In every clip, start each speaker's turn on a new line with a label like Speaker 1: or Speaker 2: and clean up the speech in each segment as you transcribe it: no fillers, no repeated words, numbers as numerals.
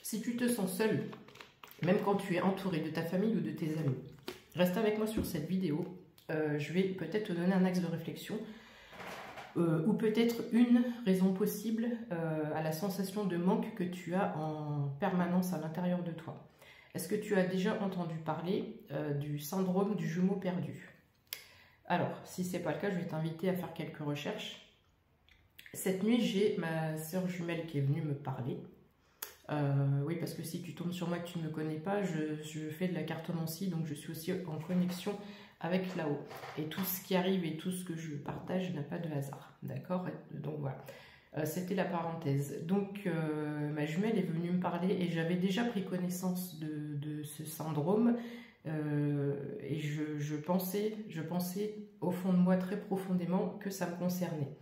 Speaker 1: Si tu te sens seul, même quand tu es entouré de ta famille ou de tes amis, reste avec moi sur cette vidéo. Je vais peut-être te donner un axe de réflexion ou peut-être une raison possible à la sensation de manque que tu as en permanence à l'intérieur de toi. Est-ce que tu as déjà entendu parler du syndrome du jumeau perdu? Alors, si ce n'est pas le cas, je vais t'inviter à faire quelques recherches. Cette nuit, j'ai ma sœur jumelle qui est venue me parler. Oui, parce que si tu tombes sur moi que tu ne me connais pas, je fais de la cartomancie, donc je suis aussi en connexion avec là-haut. Et tout ce qui arrive et tout ce que je partage n'a pas de hasard, d'accord? Donc voilà, c'était la parenthèse. Donc ma jumelle est venue me parler et j'avais déjà pris connaissance de ce syndrome et je pensais au fond de moi très profondément que ça me concernait.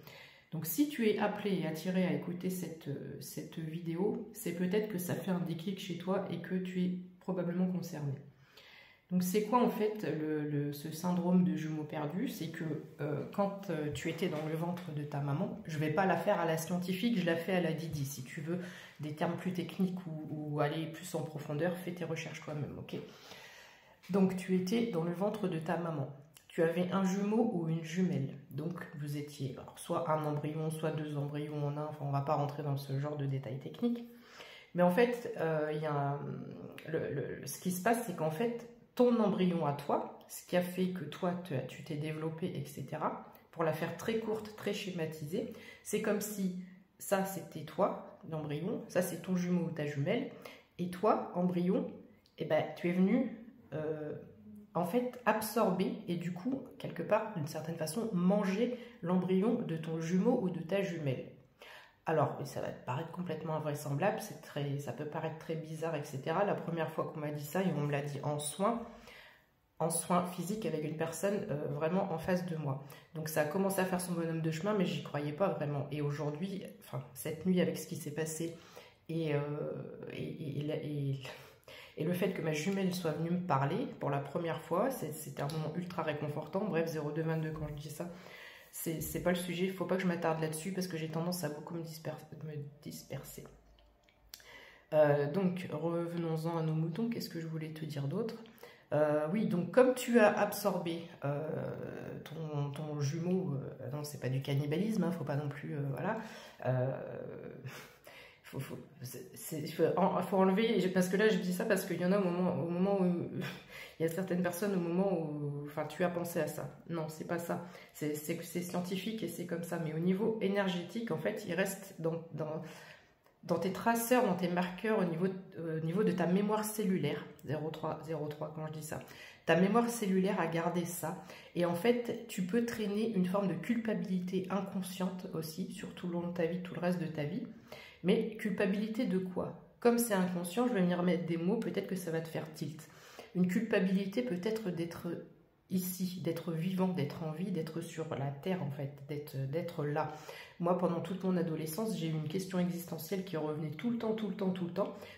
Speaker 1: Donc si tu es appelé et attiré à écouter cette vidéo, c'est peut-être que ça fait un déclic chez toi et que tu es probablement concerné. Donc c'est quoi en fait ce syndrome de jumeau perdu? C'est que quand tu étais dans le ventre de ta maman, je ne vais pas la faire à la scientifique, je la fais à la Didi. Si tu veux des termes plus techniques ou aller plus en profondeur, fais tes recherches toi-même, ok? Donc tu étais dans le ventre de ta maman. Tu avais un jumeau ou une jumelle, donc vous étiez soit un embryon, soit deux embryons en un, enfin on ne va pas rentrer dans ce genre de détails techniques, mais en fait, ce qui se passe, c'est qu'en fait, ton embryon à toi, ce qui a fait que toi, tu t'es développé, etc., pour la faire très courte, très schématisée, c'est comme si ça, c'était toi, l'embryon, ça, c'est ton jumeau ou ta jumelle, et toi, embryon, eh ben, tu es venu... en fait, absorber et du coup, quelque part, d'une certaine façon, manger l'embryon de ton jumeau ou de ta jumelle. Alors, ça va te paraître complètement invraisemblable, ça peut paraître très bizarre, etc. La première fois qu'on m'a dit ça, et on me l'a dit en soins physiques avec une personne vraiment en face de moi. Donc ça a commencé à faire son bonhomme de chemin, mais j'y croyais pas vraiment. Et aujourd'hui, enfin, cette nuit avec ce qui s'est passé et le fait que ma jumelle soit venue me parler pour la première fois, c'était un moment ultra réconfortant. Bref, 0222 quand je dis ça, c'est pas le sujet. Il ne faut pas que je m'attarde là-dessus parce que j'ai tendance à beaucoup me disperser. Donc, revenons-en à nos moutons. Qu'est-ce que je voulais te dire d'autre? Oui, donc comme tu as absorbé ton jumeau, non, c'est pas du cannibalisme, hein, faut pas non plus, voilà. Faut enlever, parce que là je dis ça parce qu'il y en a au moment où il y a certaines personnes au moment où enfin, tu as pensé à ça. Non, c'est pas ça. C'est scientifique et c'est comme ça. Mais au niveau énergétique, en fait, il reste dans tes traceurs, dans tes marqueurs, au niveau de ta mémoire cellulaire. 03 quand je dis ça. Ta mémoire cellulaire a gardé ça. Et en fait, tu peux traîner une forme de culpabilité inconsciente aussi, sur tout le long de ta vie, tout le reste de ta vie. Mais culpabilité de quoi? Comme c'est inconscient, je vais m'y remettre des mots, peut-être que ça va te faire tilt. Une culpabilité peut-être d'être ici, d'être vivant, d'être en vie, d'être sur la terre en fait, d'être là. Moi, pendant toute mon adolescence, j'ai eu une question existentielle qui revenait tout le temps.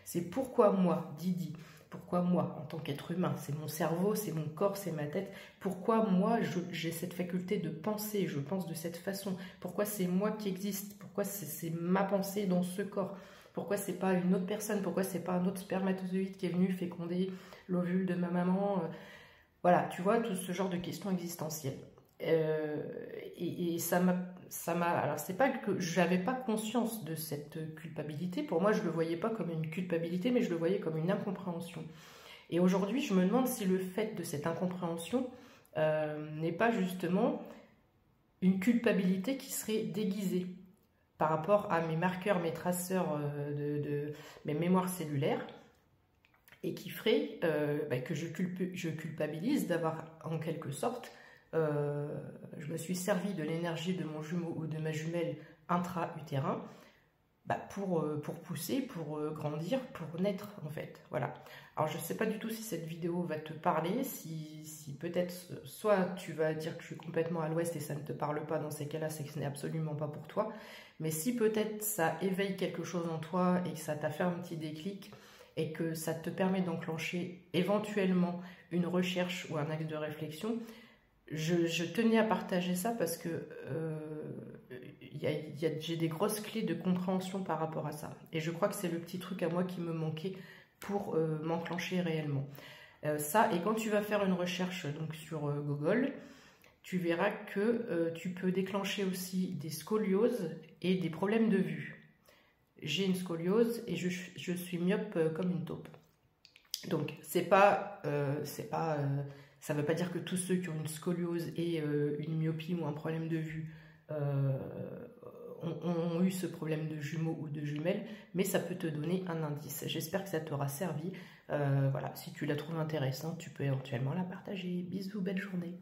Speaker 1: C'est pourquoi moi, Didi? Pourquoi moi, en tant qu'être humain? C'est mon cerveau, c'est mon corps, c'est ma tête. Pourquoi moi, j'ai cette faculté de penser, je pense de cette façon? Pourquoi c'est moi qui existe? Pourquoi c'est ma pensée dans ce corps? Pourquoi c'est pas une autre personne? Pourquoi c'est pas un autre spermatozoïde qui est venu féconder l'ovule de ma maman? Voilà, tu vois, tout ce genre de questions existentielles. Et ça m'a... Alors, c'est pas que j'avais pas conscience de cette culpabilité. Pour moi, je le voyais pas comme une culpabilité, mais je le voyais comme une incompréhension. Et aujourd'hui, je me demande si le fait de cette incompréhension n'est pas justement une culpabilité qui serait déguisée par rapport à mes marqueurs, mes traceurs de mes mémoires cellulaires, et qui ferait que je culpabilise d'avoir en quelque sorte, je me suis servi de l'énergie de mon jumeau ou de ma jumelle intra-utérin pour pousser, pour grandir, pour naître en fait. Voilà. Alors je ne sais pas du tout si cette vidéo va te parler, si peut-être soit tu vas dire que je suis complètement à l'ouest et ça ne te parle pas, dans ces cas-là c'est que ce n'est absolument pas pour toi, mais si peut-être ça éveille quelque chose en toi et que ça t'a fait un petit déclic, et que ça te permet d'enclencher éventuellement une recherche ou un axe de réflexion, je tenais à partager ça parce que j'ai des grosses clés de compréhension par rapport à ça. Et je crois que c'est le petit truc à moi qui me manquait pour m'enclencher réellement. Ça, et quand tu vas faire une recherche donc, sur Google, tu verras que tu peux déclencher aussi des scolioses et des problèmes de vue. J'ai une scoliose et je suis myope comme une taupe. Donc, ça veut pas dire que tous ceux qui ont une scoliose et une myopie ou un problème de vue ont eu ce problème de jumeaux ou de jumelles, mais ça peut te donner un indice. J'espère que ça t'aura servi. Voilà, si tu la trouves intéressante, tu peux éventuellement la partager. Bisous, belle journée.